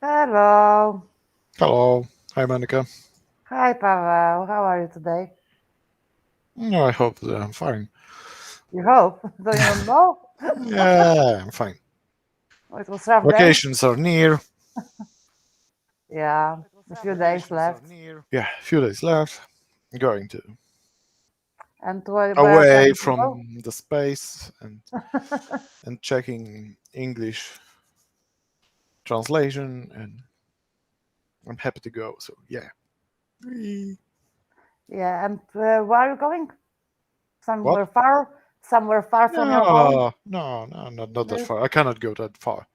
Hello. Hello. Hi, Monica. Hi, Pavel. How are you today? I hope that I'm fine. You hope. Do you not know? Yeah, I'm fine. It was rough day. Vacations are near. Yeah, a few days left. Yeah, a few days left. Going to And where are you away planning to go? from the space and checking English translation, and I'm happy to go. So yeah. Yeah, and where are you going? What? Somewhere far? Somewhere far from your home? No, not that far. I cannot go that far.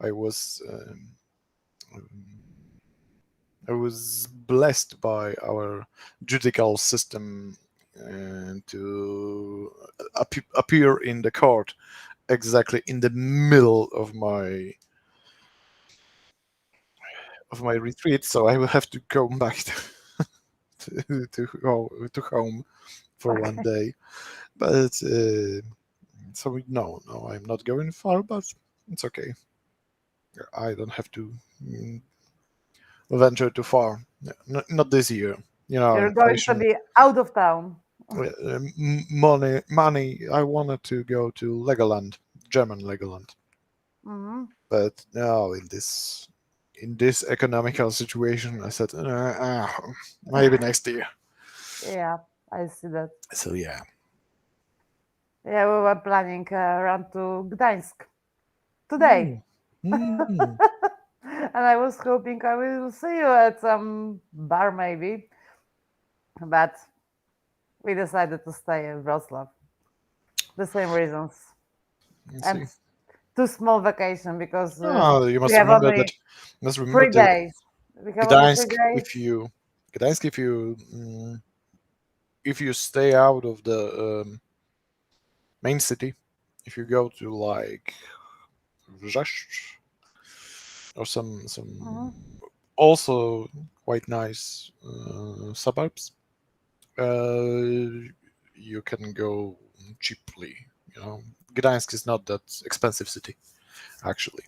I was I was blessed by our judicial system to appear in the court exactly in the middle of my retreat, so I will have to go back to home for one Okay. day. But so no, I'm not going far, but it's okay. I don't have to venture too far. Not this year. You're going to Inflation. be out of town. Money. I wanted to go to Legoland, German Legoland, Hmm. but now in this economical situation, I said maybe next year. Yeah, I see that. So yeah. Yeah, we were planning run to Gdańsk today. Mm. Mm. And I was hoping I will see you at some bar maybe, but we decided to stay in Wrocław. The same reasons. Let's And see. too small vacation because Oh, you we must have remember that. only Must remember three that days. We have only three Gdańsk. days. Gdańsk, if you stay out of the main city, if you go to like Rzeszów or some Mhm. also quite nice suburbs. You can go cheaply. Gdańsk is not that expensive city actually.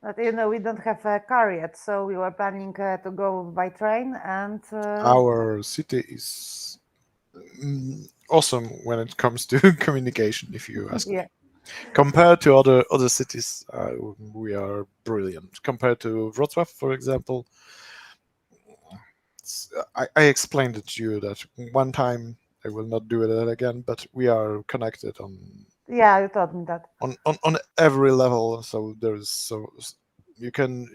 But we don't have a car yet, so we were planning to go by train and Our city is awesome when it comes to communication. If you ask yeah. me, compared to other cities, we are brilliant. Compared to Wrocław, for example, I explained it to you that one time. I will not do it again, but we are connected Yeah, you told me that. on every level. So there's so you can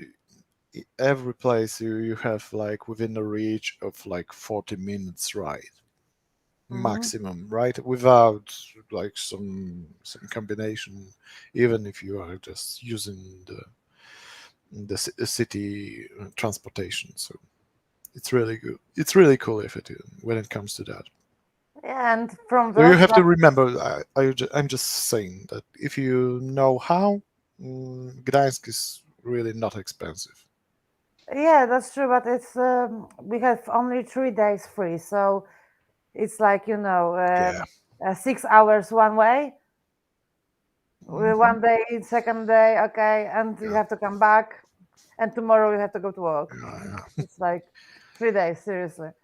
every place you have like within the reach of like 40 minutes ride Hmm. maximum, right, without like some combination, even if you are just using the city transportation. So it's really good, it's really cool if it when it comes to that. Yeah, and from So you have to Wrocław, remember, I'm just saying that if you know how, Gdańsk is really not expensive. yeah, that's true. But it's we have only 3 days free, so it's like Yeah. 6 hours one way. Hmm. One day, second day, okay, and you Yeah. have to come back, and tomorrow you have to go to work. Yeah. It's like 3 days, seriously. It's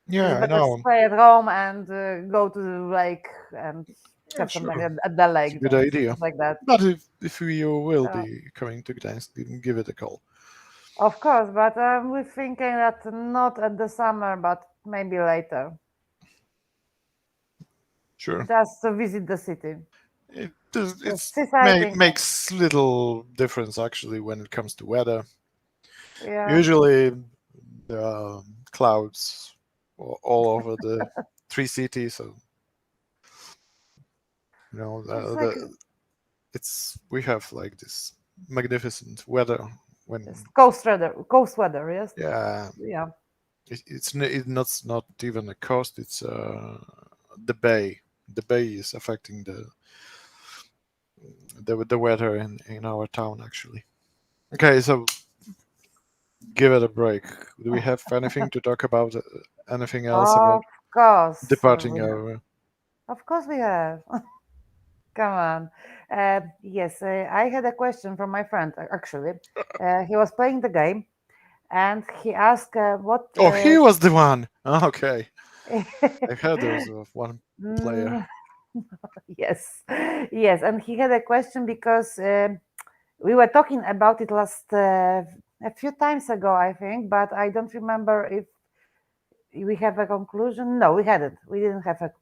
Yeah, I better know. stay at home and go to the lake and Yeah, have something sure. at the It's a lake good than idea. like that. But if you will Uh, be coming to Gdańsk, give it a call. of course, but we're thinking that not at the summer, but maybe later, Sure. just to visit the city. Just seasighting. Makes little difference actually when it comes to weather. Yeah, Usually there are clouds all over the three cities, so it's like it's we have like this magnificent weather when it's coast weather. Yes, yeah, yeah. it's not even a coast, it's the bay. The bay is affecting the weather in our town actually. Okay, so give it a break. Do we have anything to talk about, anything else about Of course, departing we have. our Of course, we have. Come on. Yes, I had a question from my friend, actually. He was playing the game and he asked what. Oh, he was the one. Okay, I heard there was one player. Mm, yes, yes. And he had a question because we were talking about it last a few times ago, I think, but I don't remember if we have a conclusion. No, we hadn't. We didn't have a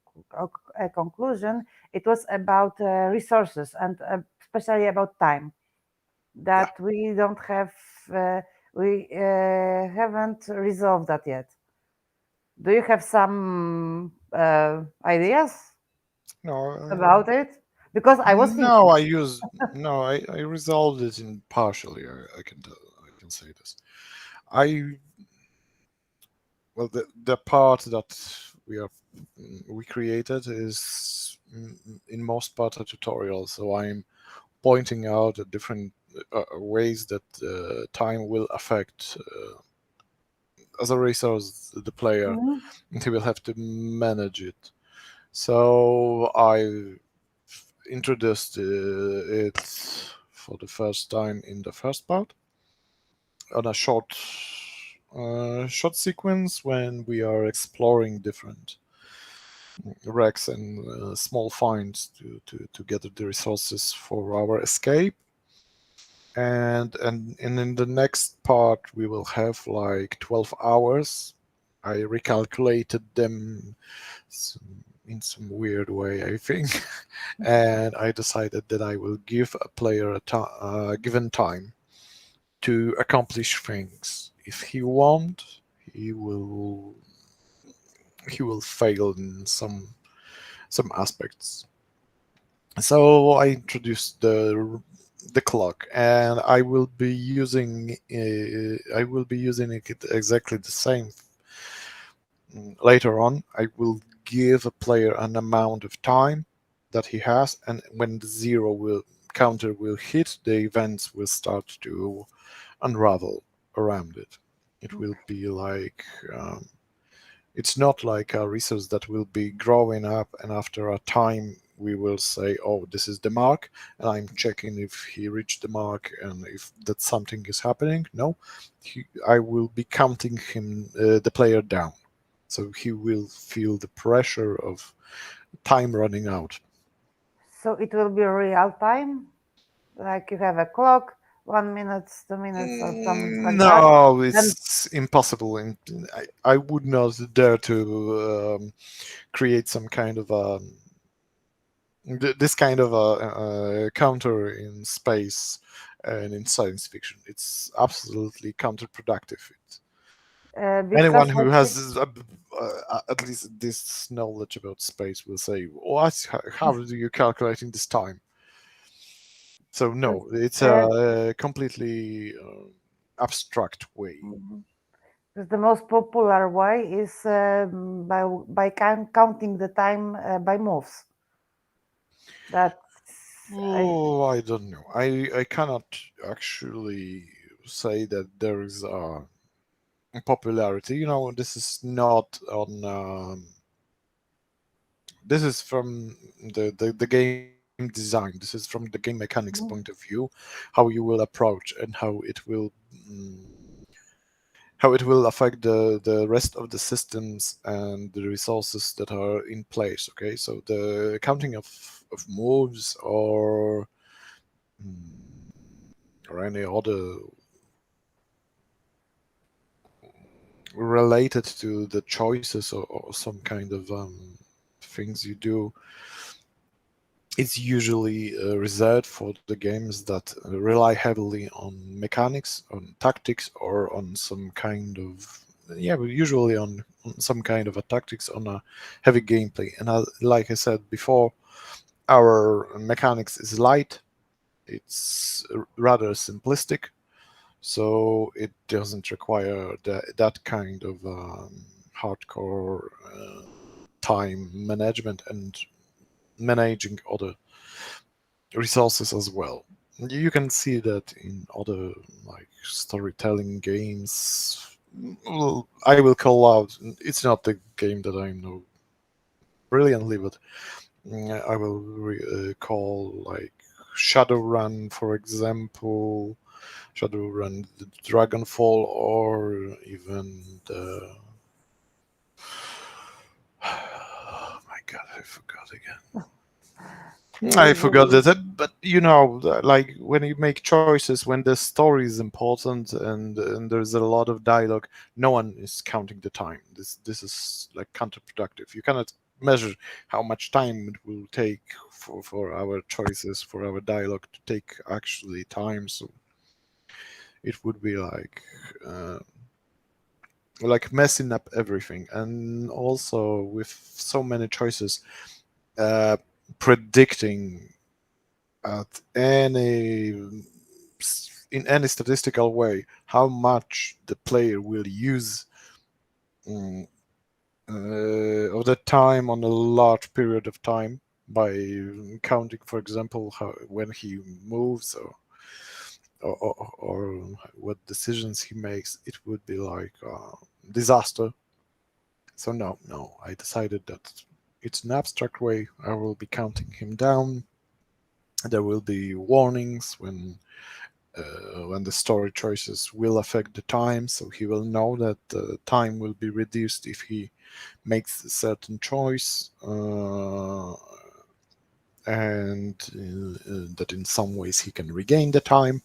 conclusion. It was about resources and especially about time Yeah. that we don't have. We haven't resolved that yet. Do you have some ideas No, about it? Because I was no, thinking. I use no, I resolved it in partially. I can I can say this. I well, the part that we are we created is in most part a tutorial. So I'm pointing out the different ways that time will affect as a resource the player, Mhm. and he will have to manage it. So I introduced it for the first time in the first part on a short sequence when we are exploring different wrecks and small finds to gather the resources for our escape. And in the next part we will have like 12 hours. I recalculated them in some weird way, I think. And I decided that I will give a player given time to accomplish things. If he won't, he will he will fail in some aspects. So I introduced the clock, and I will be using it exactly the same. Later on, I will give a player an amount of time that he has, and when the zero will counter will hit, the events will start to unravel around it. It will be like it's not like a resource that will be growing up, and after a time we will say, "Oh, this is the mark," and I'm checking if he reached the mark and if that something is happening. No, I will be counting the player down, so he will feel the pressure of time running out. So it will be real time, like you have a clock, 1 minute, 2 minutes, or something like that. No, Then it's impossible. And I would not dare to create some kind of this kind of a counter in space and in science fiction. It's absolutely counterproductive. Anyone because I who think has at least this knowledge about space will say, "What? How do you calculating this time?" So no, it's uh, a completely abstract way. mhm. Because the most popular way is by counting the time by moves. That's I Oh, I don't know. I cannot actually say that there is a popularity. This is not on. This is from the game design. This is from the game mechanics point of Mhm. view, how you will approach and how it will affect the rest of the systems and the resources that are in place. Okay, so the counting of moves mm, or any other related to the choices or some kind of things you do, it's usually reserved for the games that rely heavily on mechanics, on tactics, or on some kind of yeah, but usually on some kind of a tactics on a heavy gameplay. And like I said before, our mechanics is light. It's rather simplistic, so it doesn't require that kind of hardcore time management and managing other resources as well. You can see that in other like storytelling games. Well, I will call out. It's not the game that I know brilliantly, but I will call like Shadowrun, for example, Shadowrun the Dragonfall, or even the. Oh my god, I forgot again. I You, forgot that, but like when you make choices, when the story is important and there's a lot of dialogue, no one is counting the time. This is like counterproductive. You cannot measure how much time it will take for our choices, for our dialogue to take actually time. So it would be uh, like messing up everything, and also with so many choices, uh, predicting at any in any statistical way how much the player will use mm, of the time on a large period of time by counting, for example, how when he moves or what decisions he makes, it would be like disaster. So no, I decided that it's an abstract way. I will be counting him down. There will be warnings when the story choices will affect the time, so he will know that the time will be reduced if he makes a certain choice, and that in some ways he can regain the time,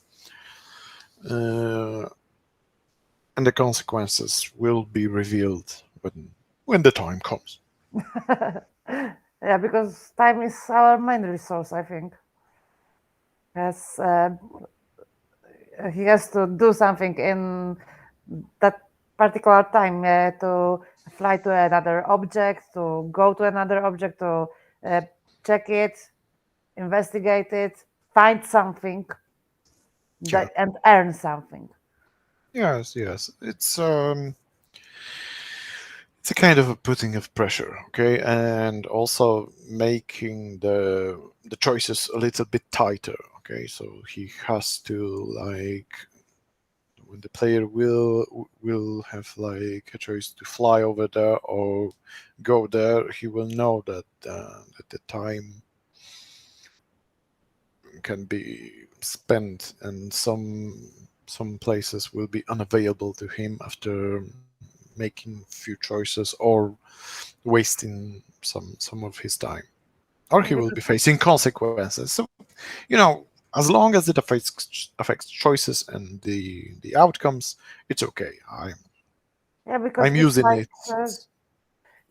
uh, and the consequences will be revealed when the time comes. yeah, because time is our main resource, I think. As he has to do something in that particular time to fly to another object, to go to another object, to uh, check it, investigate it, find something Yeah. that, and earn something. Yes. It's a kind of a putting of pressure, okay, and also making the choices a little bit tighter, okay. So he has to like when the player will have like a choice to fly over there or go there, he will know that the time can be spent, and some places will be unavailable to him after making few choices or wasting some of his time, or he will Because, be facing consequences. So as long as it affects choices and the outcomes, it's okay. yeah, because I'm using it.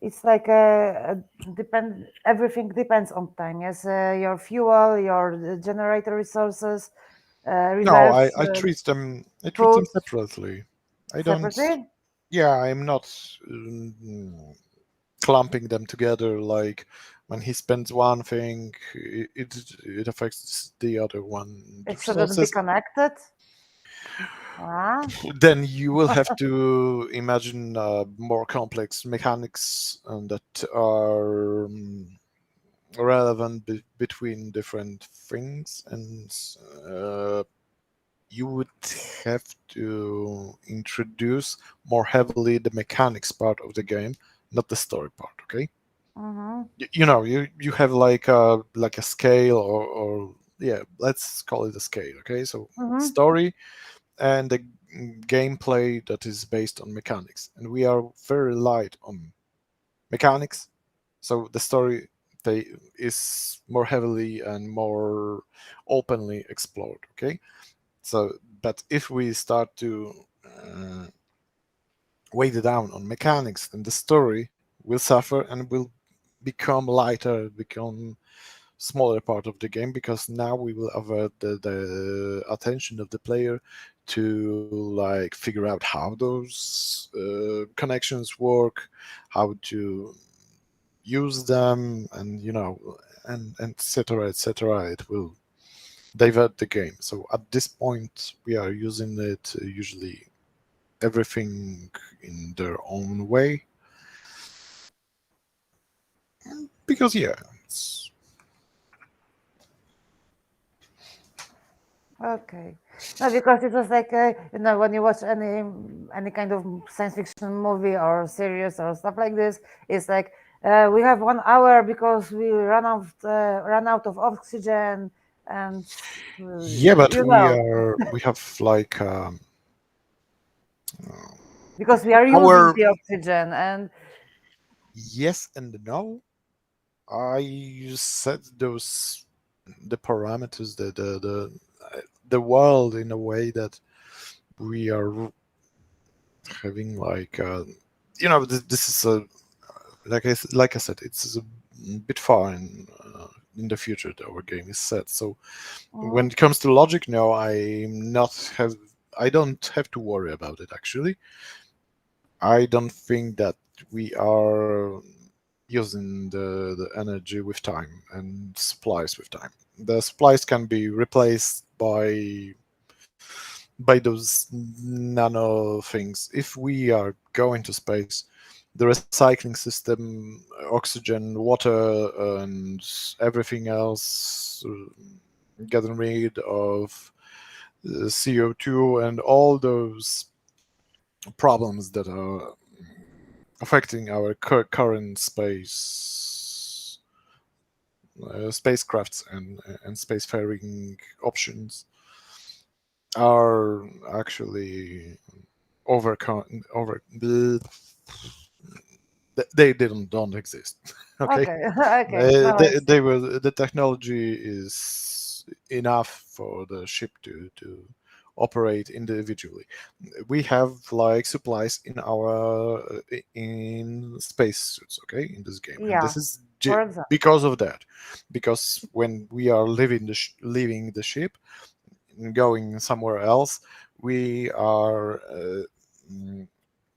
it's like depend. Everything depends on time. Yes, your fuel, your generator resources, No, reserves, I treat them food separately. I don't. separately. Yeah, I'm not um, clumping them together. Like when he spends one thing, it affects the other one. The It shouldn't be resources. connected. Ah, Then you will have to imagine more complex mechanics that are relevant between different things, and you would have to introduce more heavily the mechanics part of the game, not the story part. Okay, mm-hmm, you have like a scale, or yeah, let's call it a scale. Okay, so mm-hmm. story and the gameplay that is based on mechanics, and we are very light on mechanics, so the story they is more heavily and more openly explored. Okay, so but if we start to weigh it down on mechanics, then the story will suffer and will become lighter, become smaller part of the game, because now we will avert the attention of the player to like figure out how those connections work, how to use them, and and etc etc. It will divert the game. So at this point we are using it usually everything in their own way, because yeah, it's, Okay. No, because it was like when you watch any kind of science fiction movie or series or stuff like this, it's like We have 1 hour because we run out of oxygen, and Yeah, but you know, we have like because we are using our the oxygen, and yes and no. I set those the parameters, the world in a way that we are having like this is a like I said, it's a bit far in the future that our game is set. So when Mhm. it comes to logic, no, I don't have to worry about it actually. I don't think that we are using the energy with time and supplies with time. The supplies can be replaced by those nano things. If we are going to space, the recycling system, oxygen, water, and everything else, getting rid of CO2 and all those problems that are affecting our current spacecrafts and spacefaring options are actually over they didn't don't exist. Okay. Okay, okay, now I see. They were the technology is enough for the ship to operate individually. We have like supplies in our in spacesuits, okay, in this game, and Yeah, this is for example. because of that. Because when we are leaving the ship and going somewhere else, we are mm,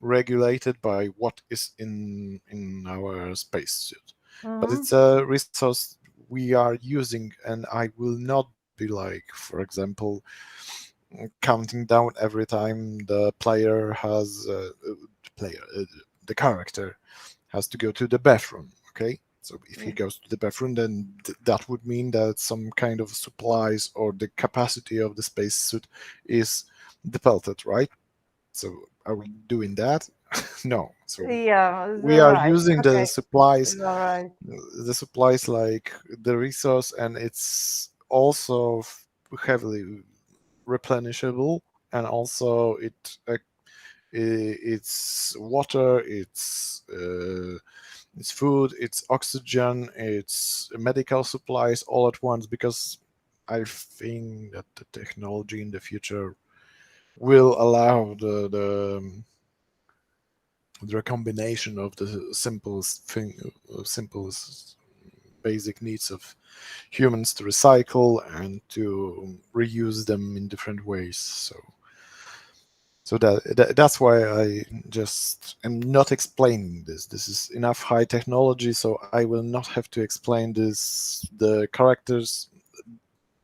regulated by what is in our spacesuit. But Hmm. it's a resource we are using, and I will not be like, for example, counting down every time the player has player the character has to go to the bathroom. Okay, so if he goes to the bathroom, then that would mean that some kind of supplies or the capacity of the spacesuit is depleted, right? So are we doing that? No. So Yeah, we you're are right. using Okay, you're right. the supplies like the resource, and it's also heavily replenishable, and also it's water, it's food, it's oxygen, it's medical supplies all at once, because I think that the technology in the future will allow the combination of the simplest basic needs of humans to recycle and to reuse them in different ways. So that's why I just am not explaining this. This is enough high technology, so I will not have to explain this. The characters,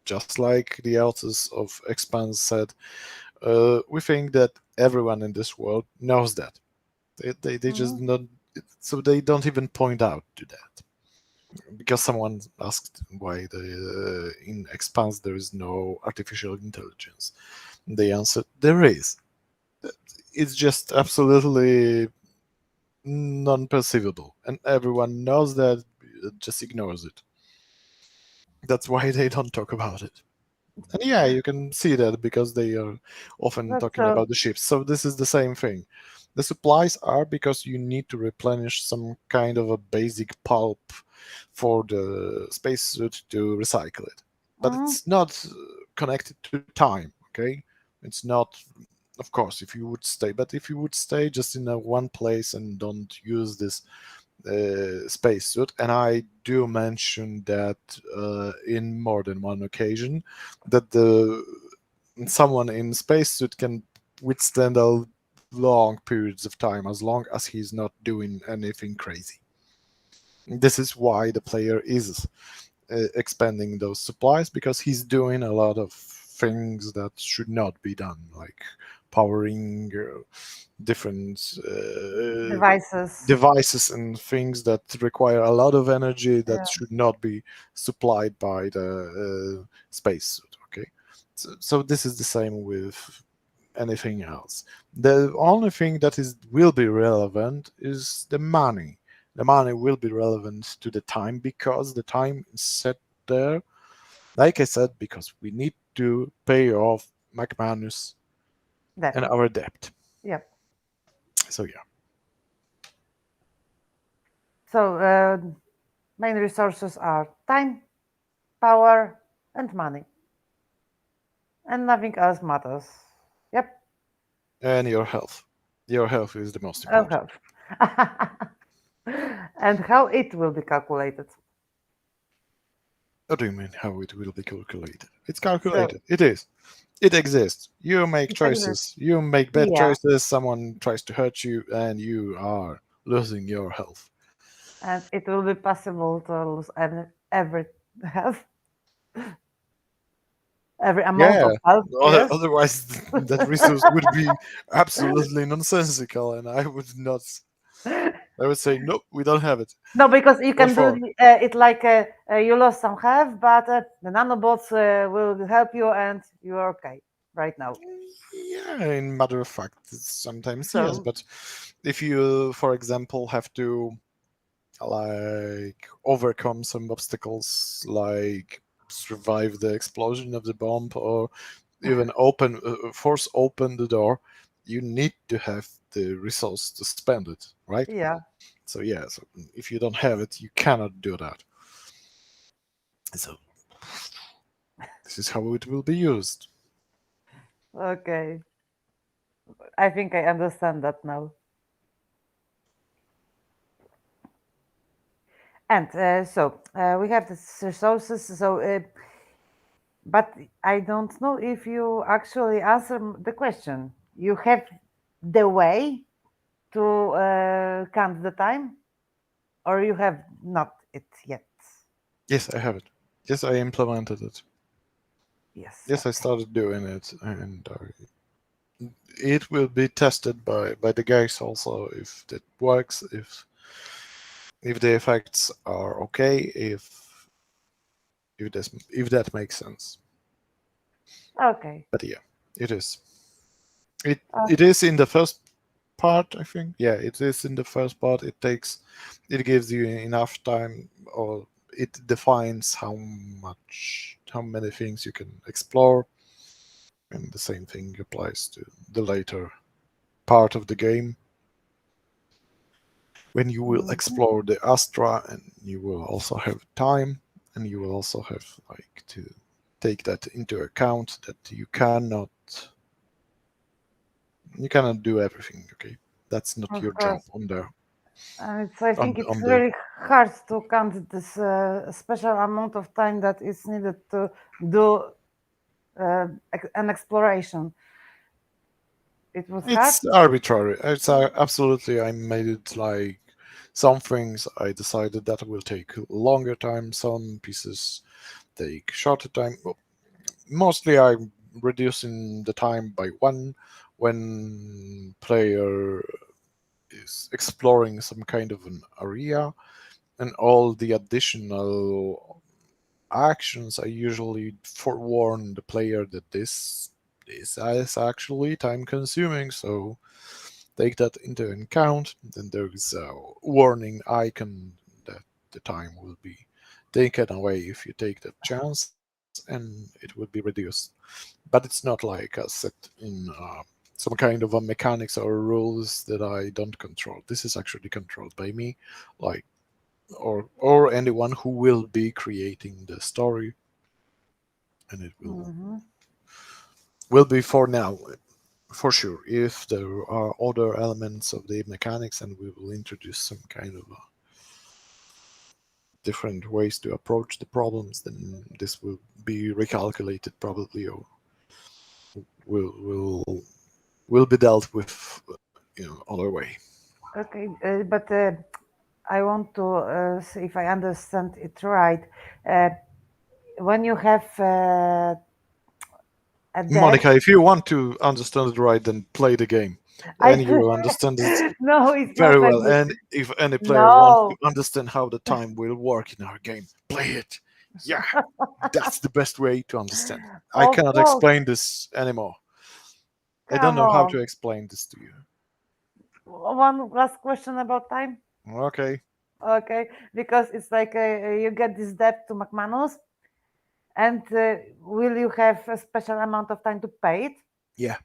just like the authors of Expanse said, we think that everyone in this world knows that. They Hmm. just not, so they don't even point out to that. Because someone asked why in Expanse there is no artificial intelligence. They answered, there is. It's just absolutely non-perceivable, and everyone knows that, just ignores it. That's why they don't talk about it. And yeah, you can see that because they are often That's talking about the ships. So this is the same thing. The supplies are because you need to replenish some kind of a basic pulp for the spacesuit to recycle it. But hmm. it's not connected to time, okay? It's not, of course, if you would stay, but if you would stay just in a one place and don't use this spacesuit, and I do mention that in more than one occasion, that the someone in spacesuit can withstand a long periods of time as long as he's not doing anything crazy. This is why the player is expanding those supplies, because he's doing a lot of things that should not be done, like powering different Devices. devices and things that require a lot of energy that Yeah. should not be supplied by the spacesuit. Okay, so this is the same with anything else. The only thing that is will be relevant is the money. The money will be relevant to the time because the time is set there, like I said, because we need to pay off McManus That. and our debt. Yep. So yeah, So main resources are time, power, and money, and nothing else matters. Yep. and your health. Your health is the most important. Okay. And how it will be calculated. What do you mean how it will be calculated? It's So calculated. It is. It exists. You make it exists. choices. You make bad Yeah, choices. Someone tries to hurt you, and you are losing your health. and it will be possible to lose every health, every amount Yeah. of health. Yes. Otherwise, that resource would be absolutely nonsensical, and I would not. I would say nope. We don't have it. No, because you What can do for? it like you lost some health, but the nanobots will help you, and you're okay right now. Yeah, in matter of fact, sometimes yes. So But if you, for example, have to like overcome some obstacles, like survive the explosion of the bomb, or even force open the door, you need to have the resource to spend it, right? yeah, So yeah, so if you don't have it, you cannot do that. So this is how it will be used. okay. I think I understand that now. And so we have the resources. So, but I don't know if you actually answer the question. You have the way to count the time, or you have not it yet. Yes, I have it. Yes, I implemented it. Yes. Yes, I Okay. started doing it, and it will be tested by the guys also if that works, if the effects are okay, if that makes sense. Okay. But yeah, it is. It Uh, it is in the first part, I think. Yeah, it is in the first part. It gives you enough time, or it defines how many things you can explore, and the same thing applies to the later part of the game when you will mhm. explore the Astra, and you will also have time, and you will also have like to take that into account that you cannot do everything. Okay, that's not Of your job course. on the I think it's on the really hard to count this special amount of time that is needed to do an exploration. It was hard. It's arbitrary. It's absolutely. I made it like some things I decided that will take longer time. Some pieces take shorter time. Well, mostly I'm reducing the time by one when player is exploring some kind of an area, and all the additional actions I usually forewarn the player that this is actually time consuming, so take that into account. Then there is a warning icon that the time will be taken away if you take that chance, and it will be reduced. But it's not like a set in some kind of a mechanics or rules that I don't control. This is actually controlled by me, like or anyone who will be creating the story, and it Mhm. will be for now for sure. If there are other elements of the mechanics, and we will introduce some kind of different ways to approach the problems, then this will be recalculated probably, or will will will be dealt with other way. Okay, but I want to see if I understand it right. Uh, when you have a debt, Monica, if you want to understand it right, then play the game, I and you will understand it no, it's very not like well. this. And if any player wants to No, understand how the time will work in our game, play it. Yeah, that's the best way to understand it. I of cannot course. explain this anymore. I don't Come know how to on. explain this to you. One last question about time. Okay. Okay, because it's like you get this debt to McManus, and will you have a special amount of time to pay it? Yeah,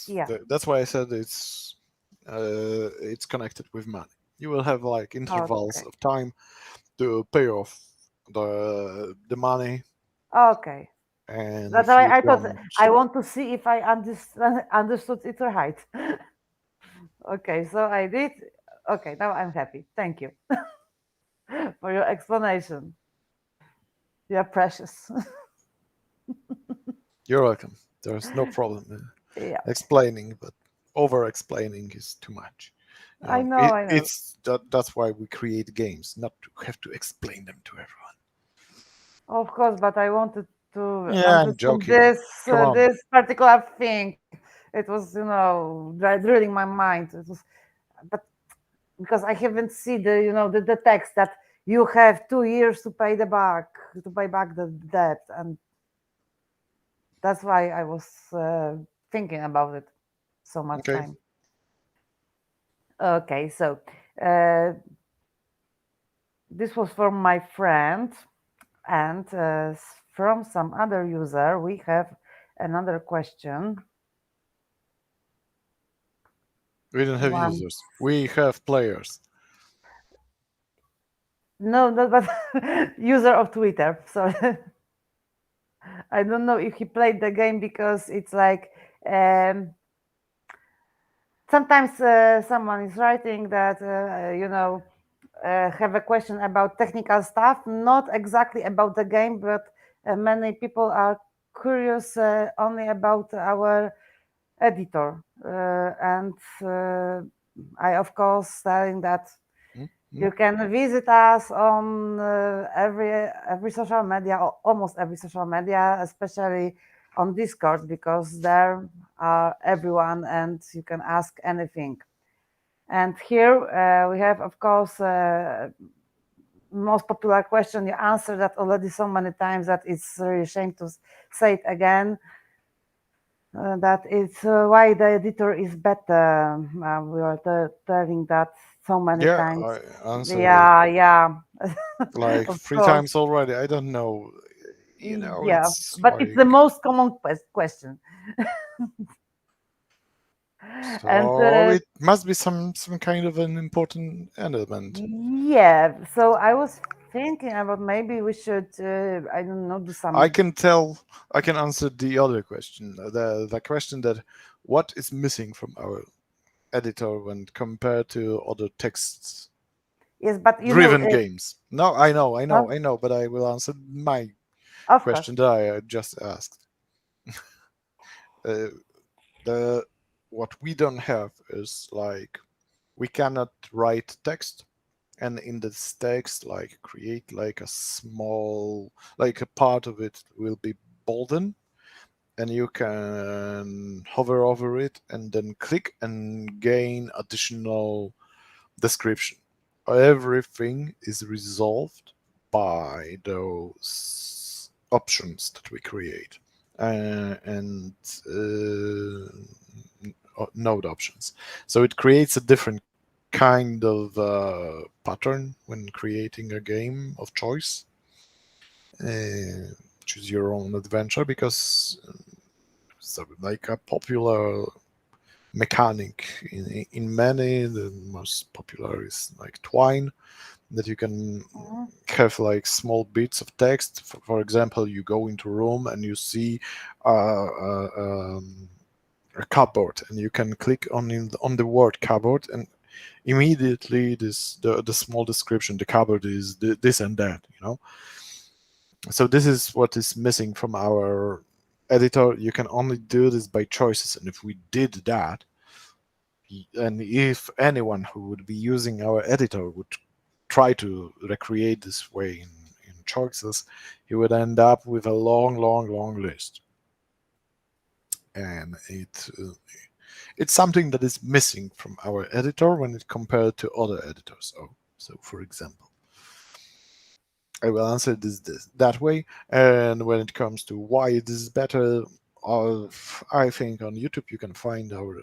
Yeah. that's why I said it's connected with money. You will have like intervals Okay. of time to pay off the money, Okay. and That's if you why I thought don't, I want to see if I understood it right. Okay, so I did. Okay, now I'm happy. Thank you for your explanation. You are precious. you're welcome. There's no problem in Yeah, explaining, but over explaining is too much. You I know, know, I know. that's why we create games, not to have to explain them to everyone. Of course, but I wanted to Yeah, I'm understand joking. Come on. this particular thing. It was, drilling my mind. It was, but because I haven't seen the text that you have 2 years to pay back the debt, and that's why I was thinking about it so much Okay. time. Okay, so uh, this was from my friend, and from some other user, we have another question. We don't have One, users. We have players. no, not but user of Twitter. So I don't know if he played the game because it's like um, sometimes someone is writing that have a question about technical stuff, not exactly about the game, but many people are curious only about our editor. And I, of course, telling that Mm-hmm. you can visit us on every social media, almost every social media, especially on Discord, because there are everyone and you can ask anything. And here we have, of course, most popular question. You answered that already so many times that it's really a shame to say it again. That it's why the editor is better. We are telling that so many Yeah, times. I answered it Yeah, yeah, like of three course. times already. I don't know. Yeah, It's but it's the like most common question. And so. It must be some kind of an important element. yeah, so I was thinking about maybe we should, I don't know, do I some. can tell. I can answer the other question. The question that what is missing from our editor when compared to other text Yes, but driven games. No, uh, I know, but I will answer my of course. question that I just asked. Uh, the what we don't have is like we cannot write text and in this text like create like a small like a part of it will be bolden and you can hover over it and then click and gain additional description. Everything is resolved by those options that we create and node options. So it creates a different kind of pattern when creating a game of choice. Choose your own adventure because so like a popular mechanic in many the most popular is like twine that you can Mhm. have like small bits of text. For example, you go into a room and you see a cupboard, and you can click on the word cupboard, and immediately the small description, the cupboard is this and that. So this is what is missing from our editor. You can only do this by choices, and if we did that, and if anyone who would be using our editor would try to recreate this way in choices, he would end up with a long list. And it's something that is missing from our editor when it compared to other editors. So for example, I will answer this that way. And when it comes to why this is better, I think on YouTube you can find our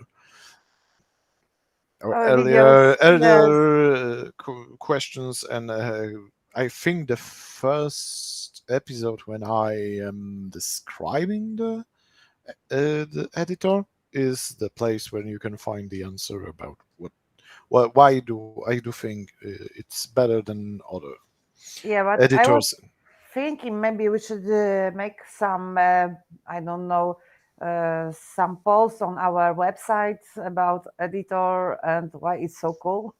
Our videos, earlier yes. questions, and I think the first episode when I am describing the editor is the place where you can find the answer about why do I do think it's better than other Yeah, but I was editors. thinking maybe we should make some, I don't know, some posts on our website about editor and why it's so cool.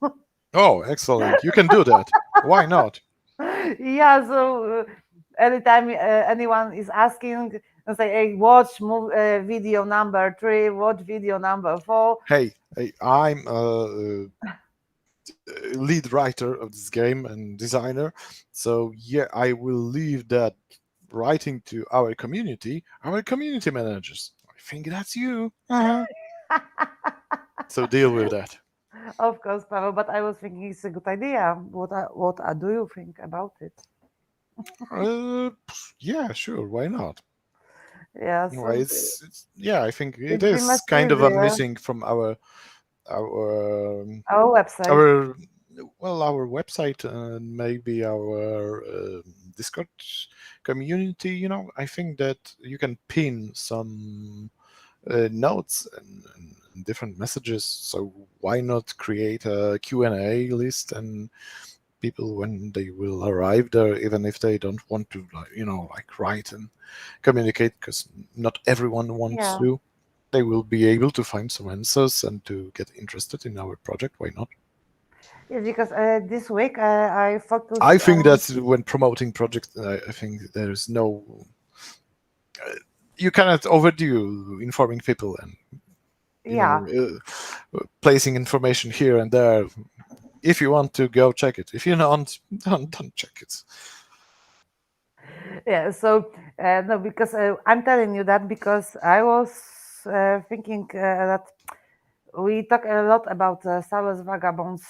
Oh, excellent! You can do that. Why not? Yeah, so anytime anyone is asking, and say, hey, watch video number 3, watch video number 4. Hey, I'm lead writer of this game and designer, so yeah, I will leave that writing to our community managers. I think that's you. So deal with that. Of course, Pavel, but I was thinking it's a good idea. Do you think about it? uh, yeah, sure, why not? Yeah, Why, so it's yeah, I think it it'd be is much kind of a easier. missing from our Our website. our well, our website and maybe our Discord community. I think that you can pin some notes and different messages. So why not create a Q&A list, and people, when they will arrive there, even if they don't want to, like write and communicate, because not everyone wants Yeah. to, they will be able to find some answers and to get interested in our project. Why not? Yes, because this week I I focused think on, that when promoting projects, I think there's no, you cannot overdo informing people and yeah. placing information here and there. If you want to, go check it. If you don't check it. Yeah, so no, because I'm telling you that because I was thinking that we talk a lot about Starless Vagabonds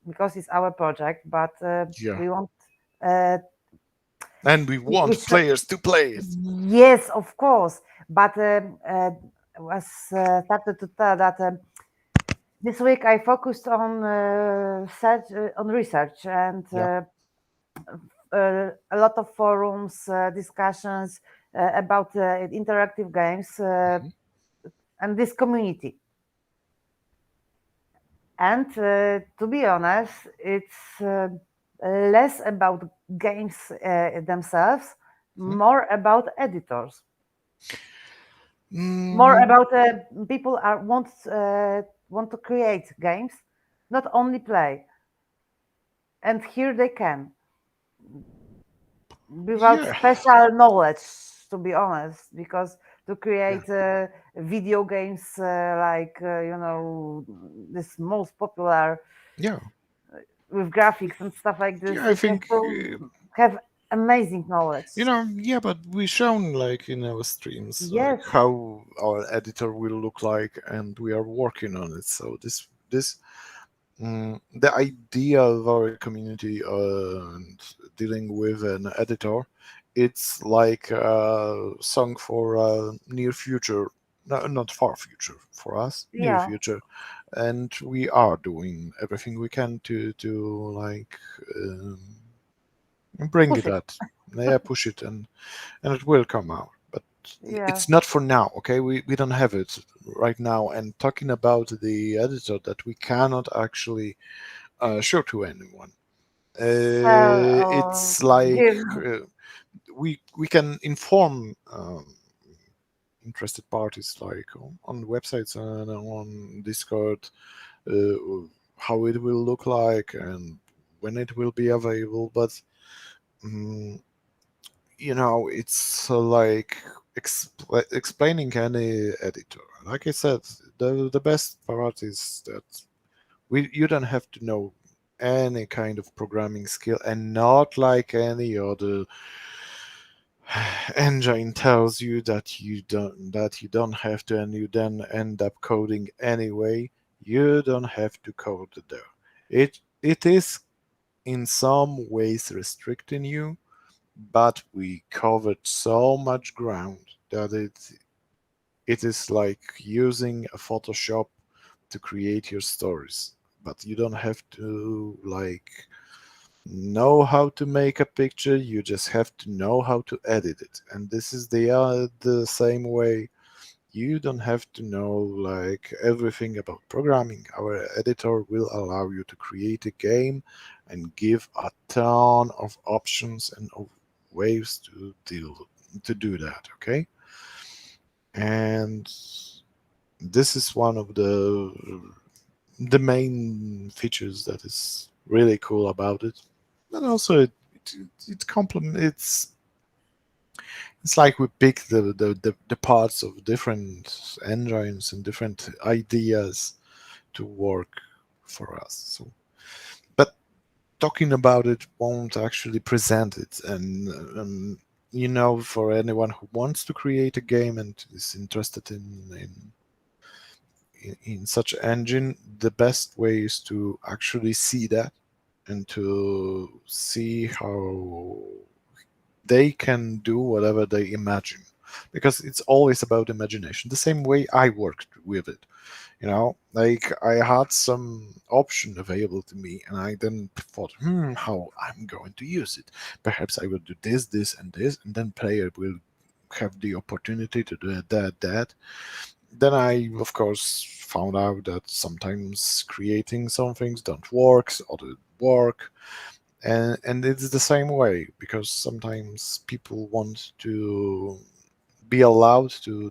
because it's our project, but Yeah, we want uh, and we we want should, players to play it. yes, of course, but was started to tell that this week I focused on search on research and Yeah. a lot of forums, discussions about interactive games Mhm. and this community. And to be honest, it's less about games themselves, Mhm. more about editors, more Mm, about people are want to create games, not only play. And here they can, without yeah, special knowledge, to be honest, because to yeah, create video games like this most popular yeah, with graphics and stuff like yeah. this, I you have think to have amazing knowledge. yeah, but we shown like in our streams like Yes, how our editor will look like, and we are working on it. So the idea of our community and dealing with an editor, it's like a song for near future, no, not far future for us, near yeah, future, and we are doing everything we can to like bring push it it. out, yeah, push it, and it will come out. But Yeah, it's not for now, okay? We don't have it right now. And talking about the editor that we cannot actually show to anyone. sell or It's like give. we can inform interested parties, like on websites and on Discord, uh, how it will look like and when it will be available. But um, it's like explaining any editor. Like I said, the best part is that you don't have to know any kind of programming skill, and not like any other engine tells you that you don't have to, and you then end up coding anyway. You don't have to code there. It is in some ways restricting you, but we covered so much ground that it is like using a Photoshop to create your stories. but you don't have to like know how to make a picture. You just have to know how to edit it. And this is the same way. You don't have to know like everything about programming. Our editor will allow you to create a game and give a ton of options and of ways to do that. Okay, and this is one of the main features that is really cool about it. And also it complement it's like we pick the parts of different engines and different ideas to work for us. So, but talking about it won't actually present it. And for anyone who wants to create a game and is interested in such engine, the best way is to actually see that and to see how they can do whatever they imagine, because it's always about imagination, the same way I worked with it. Like I had some option available to me, and I then thought, how I'm going to use it. Perhaps I will do this and this, and then player will have the opportunity to do that. Then I of course found out that sometimes creating some things don't work, other work. And it's the same way, because sometimes people want to be allowed to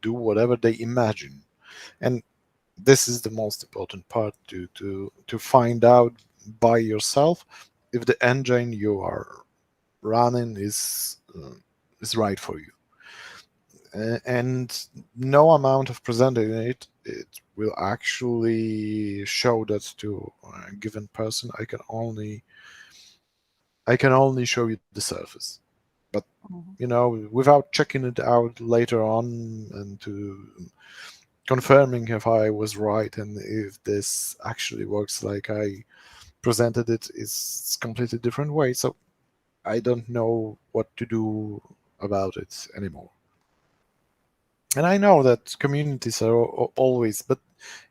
do whatever they imagine. And this is the most important part, to find out by yourself if the engine you are running is right for you. And no amount of presenting it will actually show that to a given person. I can only show you the surface, but Mhm. without checking it out later on and to confirming if I was right and if this actually works like I presented it, is completely different way. So I don't know what to do about it anymore. And I know that communities are always, but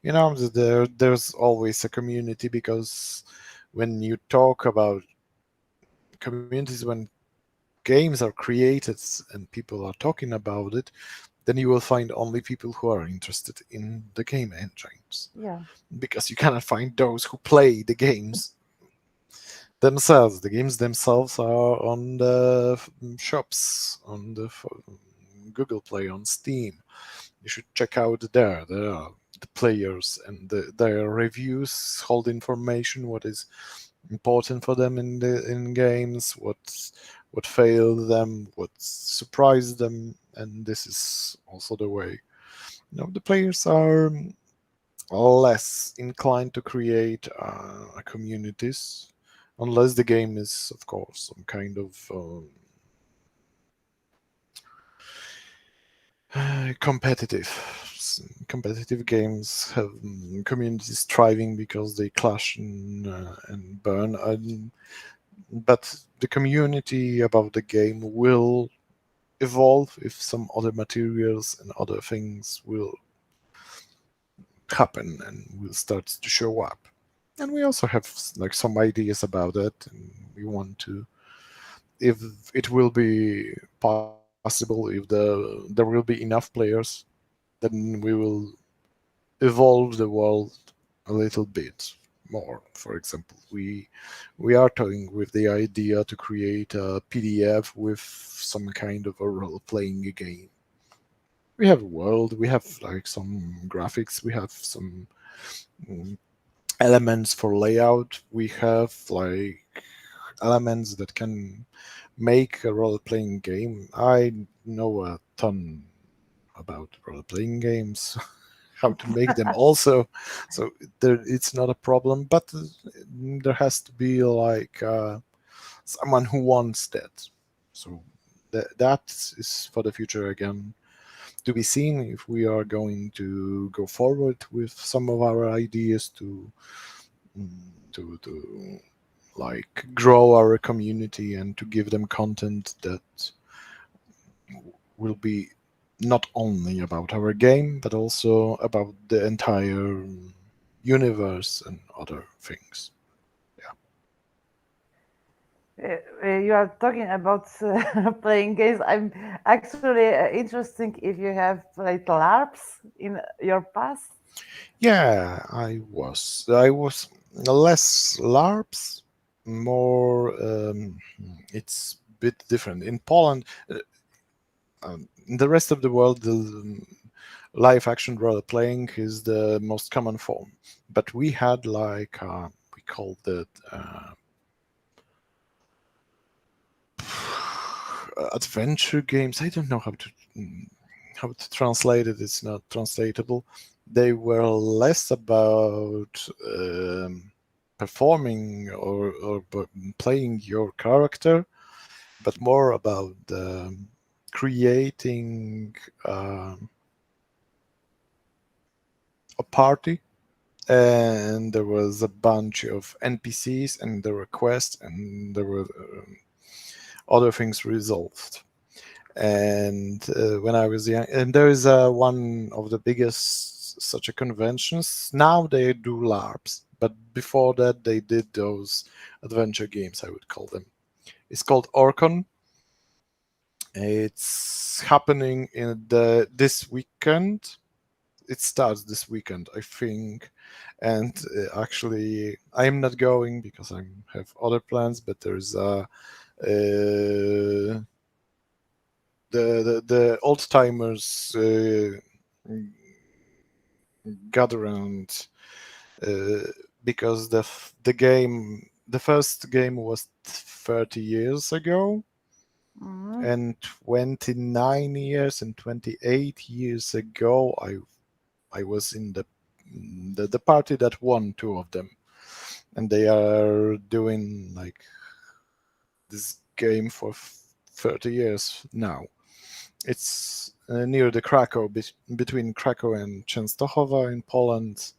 there's always a community, because when you talk about communities, when games are created and people are talking about it, then you will find only people who are interested in the game engines, Yeah. because you cannot find those who play the games themselves. The games themselves are on the shops, on the Google Play, on Steam. You should check out there. There are the players, and their reviews hold information, what is important for them in games, what failed them, what surprised them. And this is also the way. The players are less inclined to create communities, unless the game is, of course, some kind of competitive. Competitive games have communities thriving because they clash and burn. But the community about the game will evolve if some other materials and other things will happen and will start to show up. And we also have like some ideas about it, and we want to, if it will be possible, if there will be enough players, then we will evolve the world a little bit more. For example, we are toying with the idea to create a PDF with some kind of a role-playing game. We have a world, we have like some graphics, we have some mm, elements for layout, we have like elements that can make a role-playing game. I know a ton about role-playing games, how to make them also, so it's not a problem. But there has to be like someone who wants that. So that is for the future again, to be seen if we are going to go forward with some of our ideas to like grow our community and to give them content that will be not only about our game but also about the entire universe and other things. Yeah. You are talking about playing games. I'm actually interested if you have played LARPs in your past. Yeah, I was less LARPs, more. It's a bit different in Poland. In the rest of the world, the live action role playing is the most common form. But we had like we called it adventure games. I don't know how to translate it. It's not translatable. They were less about performing or playing your character, but more about creating a party. And there was a bunch of NPCs, and there were quests, and there were other things resolved. And when I was young, and there is one of the biggest such a conventions. Now they do LARPs, but before that they did those adventure games. I would call them. It's called Orcon. It's happening in the this weekend. It starts this weekend, I think. And actually, I am not going because I have other plans. But there's a the old timers gather around uh, because the first game was 30 years ago, Mhm. and 29 years and 28 years ago I was in the party that won two of them, and they are doing like this game for 30 years now. It's near the Krakow, between Krakow and Częstochowa in Poland,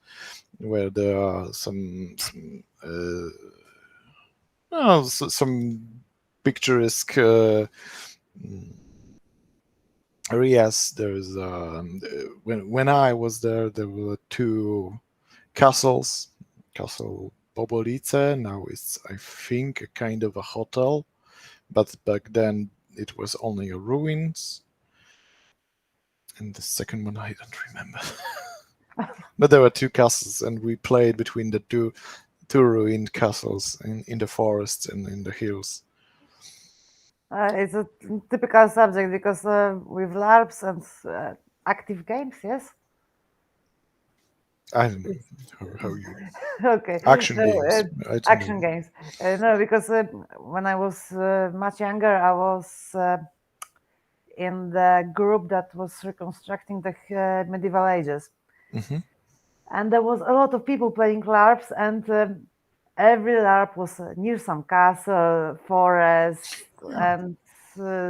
where there are some picturesque areas. There's when I was there, there were two castles, Castle Bobolice. Now it's, I think, a kind of a hotel, but back then it was only a ruins. And the second one I don't remember. But there were two castles, and we played between the two ruined castles in the forests and in the hills. It's a typical subject because with LARPs and active games, yes. I don't know Yes. how you Okay. action No, games. I don't know. action games. No, because when I was much younger, I was in the group that was reconstructing the medieval ages, Hmm. and there was a lot of people playing LARPs, and every LARP was near some castle, forest, Yeah. and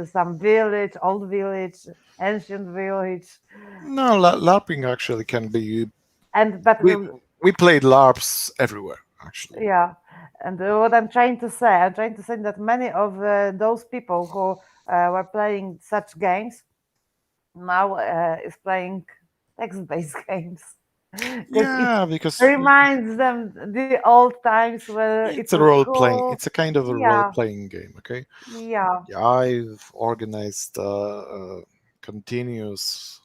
some village, old village, ancient village, No, LARPing actually can be. and but We played LARPs everywhere actually. yeah, and what I'm trying to say that many of those people who were playing such games now is playing text-based games because it Yeah, because reminds them the old times where it it's a was role playing. cool. It's a kind of a role Yeah, playing game. Okay. yeah. Yeah, I've organized a continuous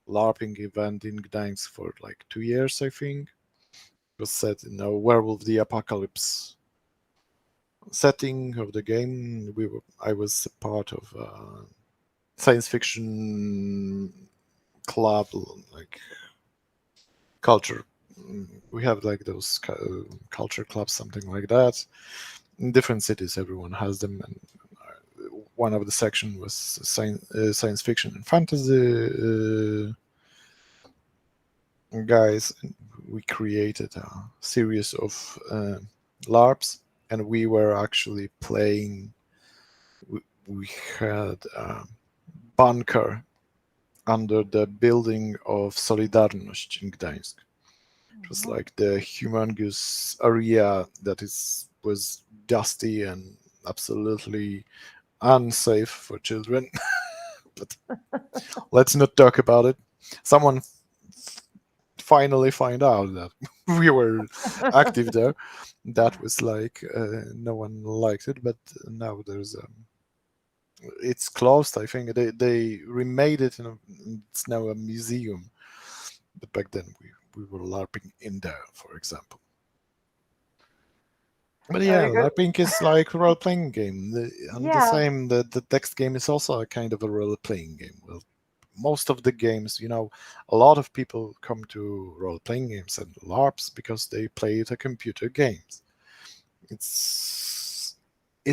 LARPing event in Gdańsk for like 2 years, I think. It was set in a Werewolf the Apocalypse setting of the game. I was a part of a science fiction club, like culture. We have like those culture clubs, something like that. In different cities, everyone has them, and one of the section was science fiction and fantasy guys. And we created a series of LARPs, and we were actually playing. We had a bunker under the building of Solidarność in Gdańsk. It was Mhm. like the humongous area that is was dusty and absolutely unsafe for children. But let's not talk about it. Someone finally find out that. we were active there. That was like no one liked it, but now there's it's closed. I think they remade it, and it's now a museum. But back then we were LARPing in there, for example. But yeah, Very good. LARPing is like a role playing game, and the Yeah. same. The text game is also a kind of a role playing game. Well, most of the games, a lot of people come to role playing games and LARPs because they play the computer games. It's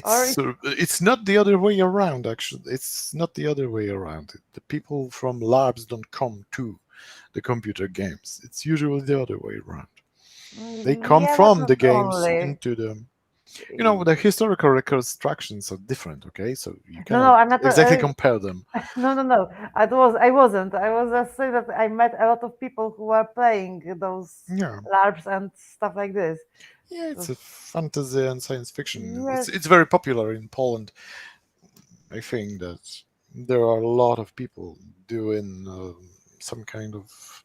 Or it's not the other way around. Actually, it's not the other way around. The people from LARPs don't come to the computer games. It's usually the other way around. They come yeah, but from not the games only. into the the historical reconstructions are different. Okay, so you No, no, cannot I'm not. exactly compare them. No, no, no. I wasn't. I was just saying that I met a lot of people who are playing those Yeah, LARPs and stuff like this. yeah, it's So, a fantasy and science fiction. It's yes. it's very popular in Poland. I think that there are a lot of people doing some kind of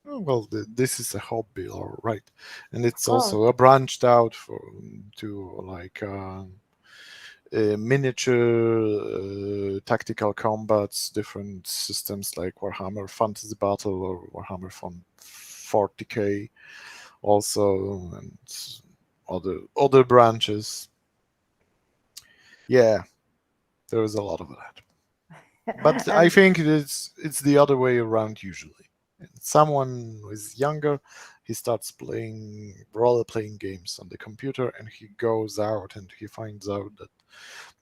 well, this is a hobby, all right, and Of it's course. also a branched out for to like miniature tactical combats, different systems like Warhammer Fantasy Battle or Warhammer 40K, also, and other branches. Yeah, there is a lot of that. But I And think it's the other way around usually. Someone who is younger, he starts playing role playing games on the computer, and he goes out and he finds out that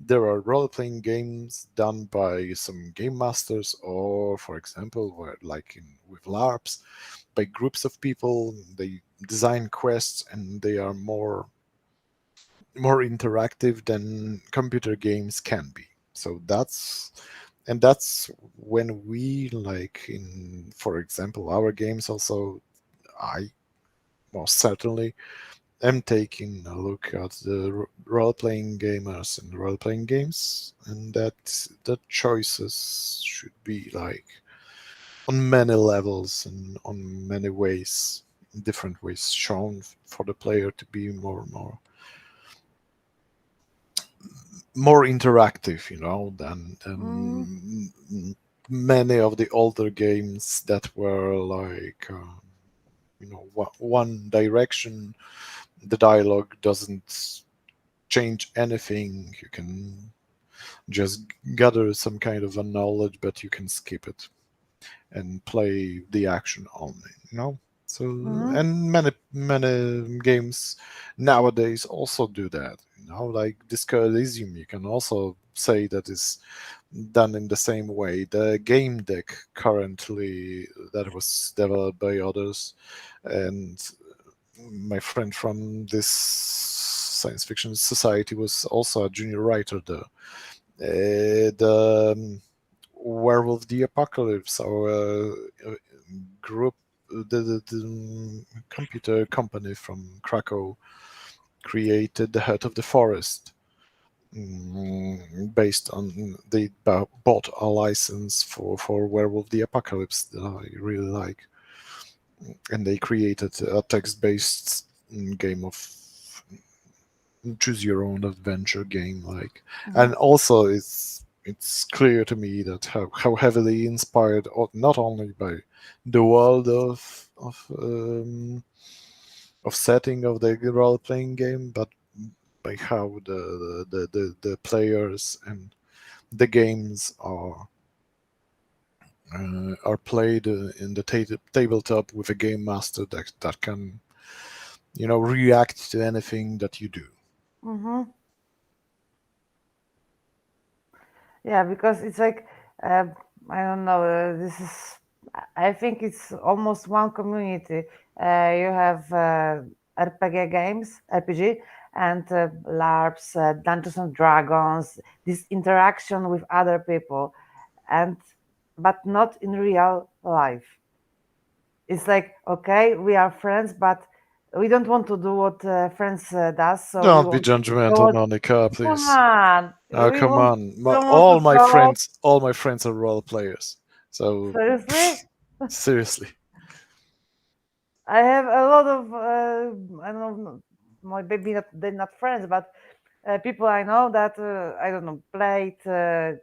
there are role playing games done by some game masters, or for example, where like with LARPs, by groups of people. They design quests, and they are more interactive than computer games can be. So that's when we like in, for example, our games also. I most certainly am taking a look at the role-playing gamers and role-playing games, and that the choices should be like on many levels and on many ways, different ways shown for the player to be more interactive, mm, than many of the older games that were like, one direction. The dialogue doesn't change anything. You can just gather some kind of a knowledge, but you can skip it and play the action only. So, mhm, and many games nowadays also do that. Like Disco Elysium, you can also say that is done in the same way. The game deck currently that was developed by others, and my friend from this science fiction society was also a junior writer there. The Werewolf the Apocalypse, our group, the computer company from Krakow created the Heart of the Forest. Based on they bought a license for Werewolf the Apocalypse that I really like, and they created a text-based game of choose your own adventure game, like. mhm, And also it's clear to me that how heavily inspired, not only by the world of setting of the role-playing game, but by how the players and the games are played in the tabletop with a game master that can react to anything that you do. mhm. Yeah, because it's like uh, I don't know. This is I think it's almost one community. You have RPG games, RPG, and LARPs, Dungeons and Dragons. This interaction with other people, and but not in real life. It's like okay, we are friends, but we don't want to do what friends does. So we Don't be want to go. judgmental, Monica, Come please. on, Oh, we come want. on. We don't want to go. All my friends are role players. So, Seriously? seriously. I have a lot of I don't know, maybe not they're not friends, but people I know that I don't know played I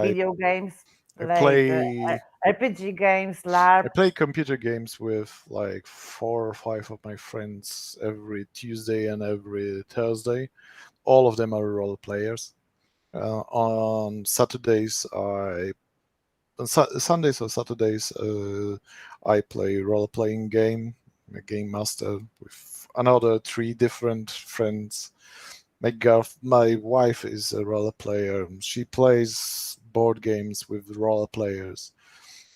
video games, I played play RPG games, I LARP. play computer games with like 4 or 5 of my friends every Tuesday and every Thursday. All of them are role players. On Saturdays, Sundays or Saturdays, I play role playing game, a game master with another 3 different friends. My wife is a role player. She plays board games with role players.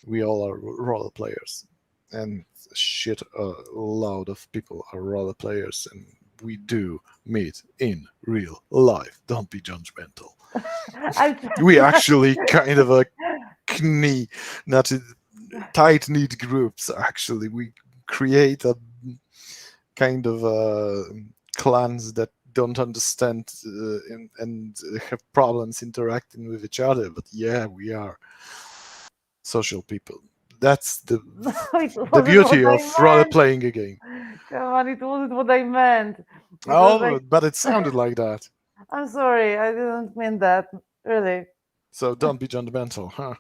We all are role players, and shit, a lot of people are role players, and we do meet in real life. Don't be judgmental. I'm We actually kind of a knee, not tight knit groups. Actually, we create a kind of clans that don't understand and have problems interacting with each other. But yeah, we are social people. That's no, it the wasn't what beauty I of role meant. playing a game. Come on, it wasn't what I meant. It was Oh, like, but it sounded like that. I'm sorry, I didn't mean that. Really, So don't be judgmental, huh?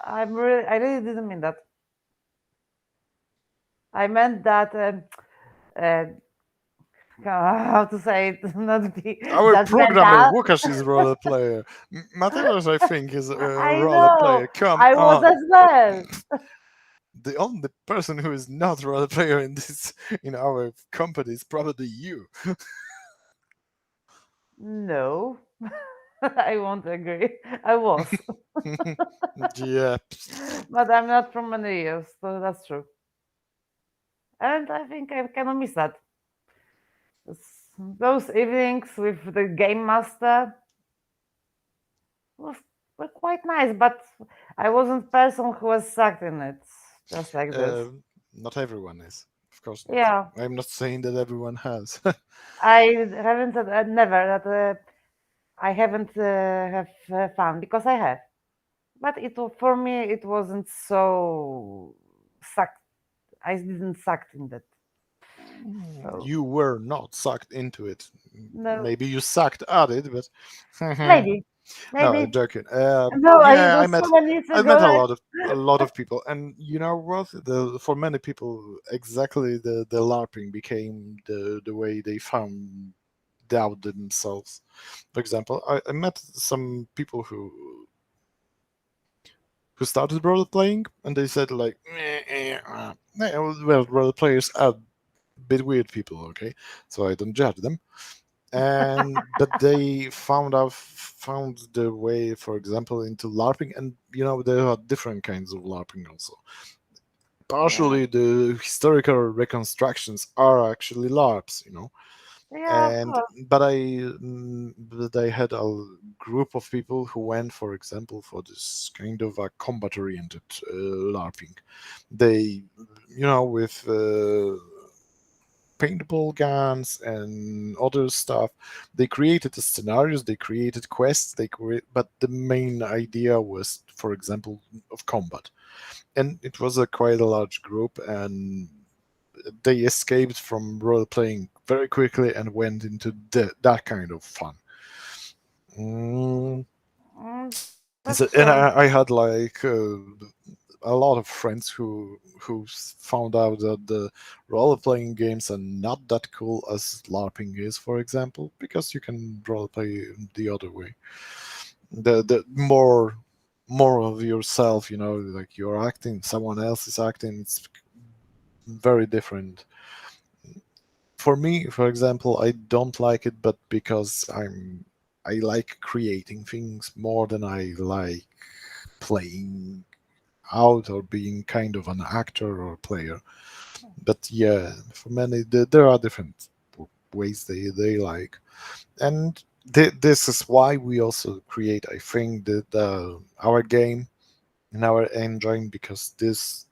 I really didn't mean that. I meant that. Uh, how to say it? Not be Our programmer judgmental. Łukasz is a role player. Mateusz, I think, is a I role know. player. Come I was on. as well. The only person who is not a role player in our company is probably you. No, I won't agree. I was, Yeah. but I'm not from many years, so that's true. And I think I kind of miss that. Those evenings with the game master was were quite nice, but I wasn't person who was sucked in it, just like this. Uh, Not everyone is. Of course not. Yeah, I'm not saying that everyone has. I haven't said never that I haven't have fun because I have, but for me it wasn't so sucked. I didn't sucked in that. So You were not sucked into it. no, Maybe you sucked at it, but maybe, no, I'm maybe joking. no. It Yeah, was so many years I met ago. a lot of people, and you know what? For many people, exactly the LARPing became the way they found out themselves. For example, I met some people who started role playing, and they said like, well, role players are a bit weird people, okay? So I don't judge them. And but they found the way, for example, into LARPing, and you know there are different kinds of LARPing also. Yeah, Partially, the historical reconstructions are actually LARPs, you know. yeah, of And course. but I had a group of people who went, for example, for this kind of a combat oriented LARPing. They, you know, with paintball guns and other stuff. They created the scenarios, they created quests, but the main idea was, for example, of combat. And it was a quite a large group, and they escaped from role playing very quickly and went into that kind of fun. Mm, That's and true. I had like a lot of friends who found out that the role playing games are not that cool as LARPing is, for example, because you can role play the other way. The more of yourself, you know, like you're acting, someone else is acting. It's very different. For me, for example, I don't like it, but because I like creating things more than I like playing out or being kind of an actor or player. But yeah, for many there are different ways they like, and this is why we also create, I think, our game and our engine, because this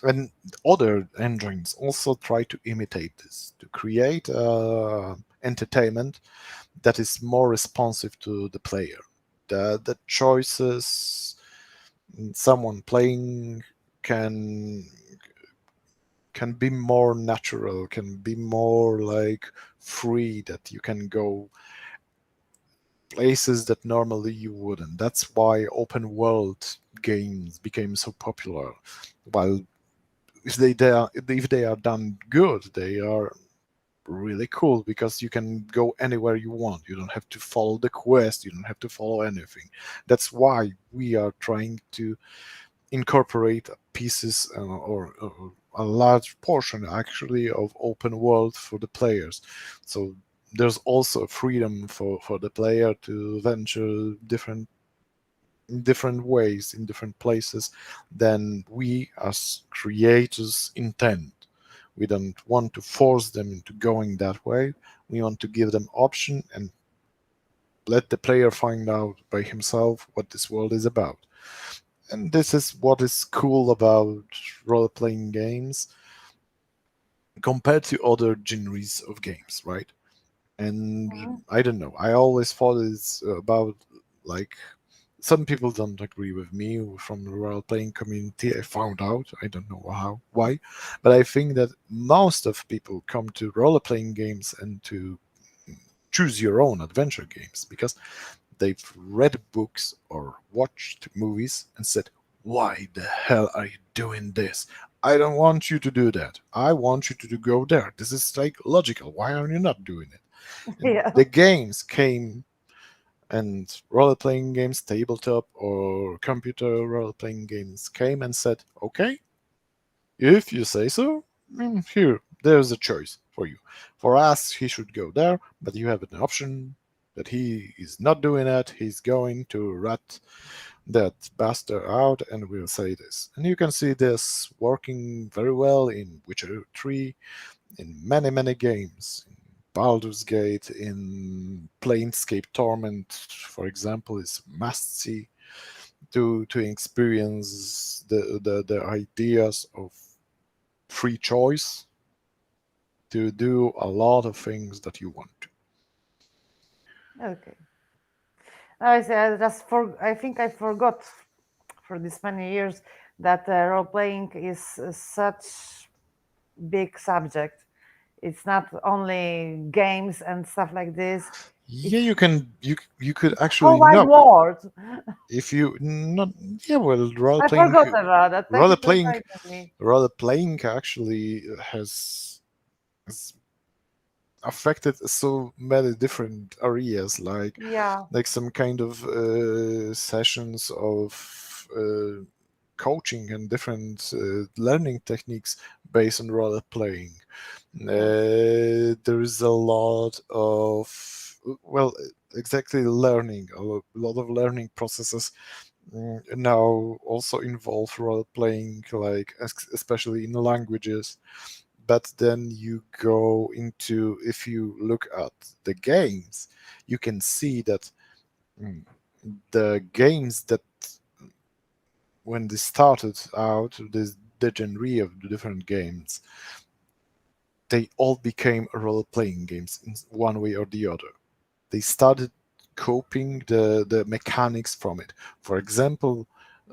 and other engines also try to imitate this to create entertainment that is more responsive to the player. The choices someone playing can can be more natural, can be more like free, that you can go places that normally you wouldn't. That's why open world games became so popular. While if they are done good, they are really cool because you can go anywhere you want. You don't have to follow the quest. You don't have to follow anything. That's why we are trying to incorporate pieces or a large portion actually of open world for the players. So there's also freedom for the player to venture different ways in different places than we as creators intend. We don't want to force them into going that way. We want to give them option and let the player find out by himself what this world is about. And this is what is cool about role-playing games compared to other genres of games, right? And Mhm. I don't know. I always thought it's about like some people don't agree with me from the role playing community. I found out. I don't know how, why, but I think that most of people come to role playing games and to choose your own adventure games because they've read books or watched movies and said, "Why the hell are you doing this? I don't want you to do that. I want you to go there. This is like logical. Why are you not doing it?" And Yeah. the games came, and role playing games, tabletop or computer role playing games came and said, "Okay, if you say so, here, there's a choice for you. For us, he should go there, but you have an option that he is not doing that. He's going to rat that bastard out, and we'll say this." And you can see this working very well in Witcher 3, in many, many games. In Baldur's Gate, in Planescape Torment, for example, is must see to experience the ideas of free choice to do a lot of things that you want to. Okay. I say I just for I think I forgot for this many years that role playing is such big subject. It's not only games and stuff like this. Yeah, It's you could whole actually wide no. world. If you not yeah, well, I forgot about that. Thank role you to playing remind me. role playing actually has affected so many different areas, Yeah. like some kind of sessions of coaching and different learning techniques based on role playing. Yes. There is a lot of, well, exactly, learning, lot of learning processes now also involve role playing, like especially in languages. But then you go into, if you look at the games, you can see that mm, the games that when they started out, the genre of the different games, they all became role playing games in one way or the other. They started copying the mechanics from it. For example,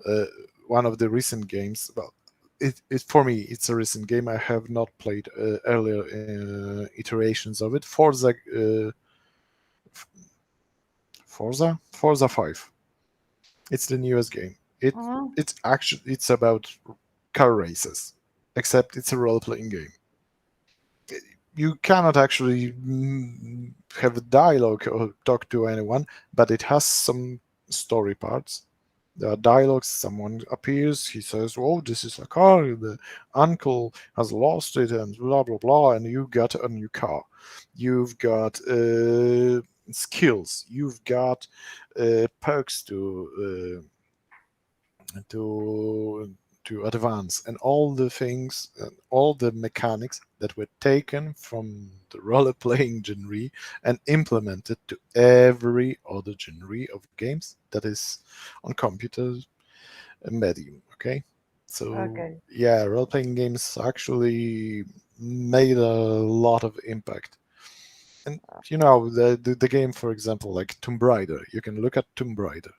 uh, one of the recent games, well, it for me it's a recent game. I have not played earlier iterations of it. Forza 5. It's the newest game. Mhm. It's about car races, except it's a role playing game. You cannot actually have a dialogue or talk to anyone, but it has some story parts. There are dialogues. Someone appears. He says, "Oh, this is a car. The uncle has lost it, and blah blah blah." And you got a new car. You've got skills. You've got perks to to advance, and all the things and all the mechanics that were taken from the role playing genre and implemented to every other genre of games that is on computer medium. Okay, so Okay. yeah, role playing games actually made a lot of impact. And the game, for example, like Tomb Raider, you can look at Tomb Raider,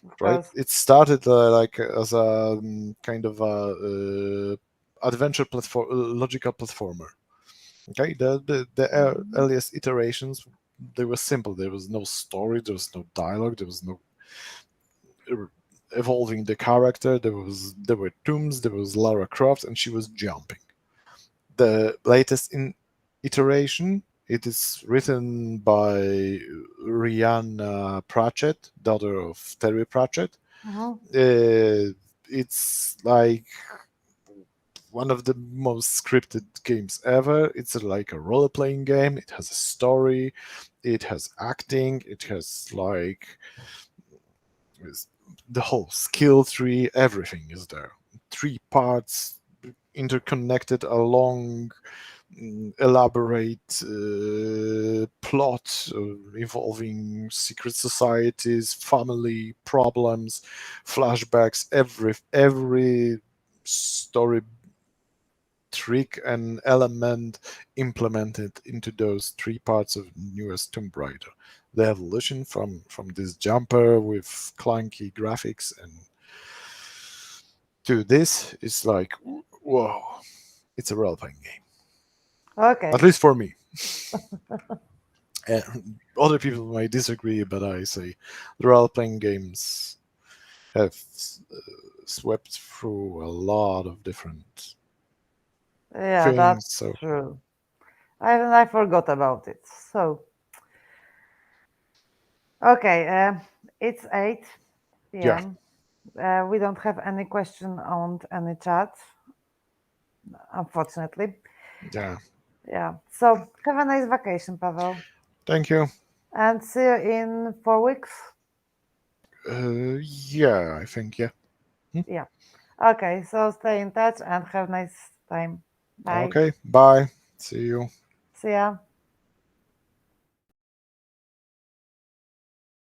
Of right? course. It started like as a kind of a adventure platform, logical platformer. Okay, the Mhm. earliest iterations, they were simple. There was no story, there was no dialogue, there was no evolving the character. There were tombs, there was Lara Croft, and she was jumping. The latest in iteration, it is written by Rihanna Pratchett, daughter of Terry Pratchett. Mhm. It's like one of the most scripted games ever. It's like a role playing game. It has a story, it has acting, it has like is the whole skill tree, everything is there. Three parts interconnected along elaborate plot involving secret societies, family problems, flashbacks, every story trick and element implemented into those three parts of newest Tomb Raider. The evolution from this jumper with clunky graphics and to this is like whoa, it's a role playing game. At Okay. least for me. Other people might disagree, but I say the role playing games have swept through a lot of different Yeah, that's things. So true. I forgot about it. So okay, it's 8 yeah, p.m. We don't have any question on any chat, unfortunately. yeah. Yeah. So have a nice vacation, Pavel, Thank you. and see you in 4 weeks. Yeah, I think yeah. Hmm. Yeah. Okay. So stay in touch and have a nice time. Bye. Okay, bye. See you. See ya.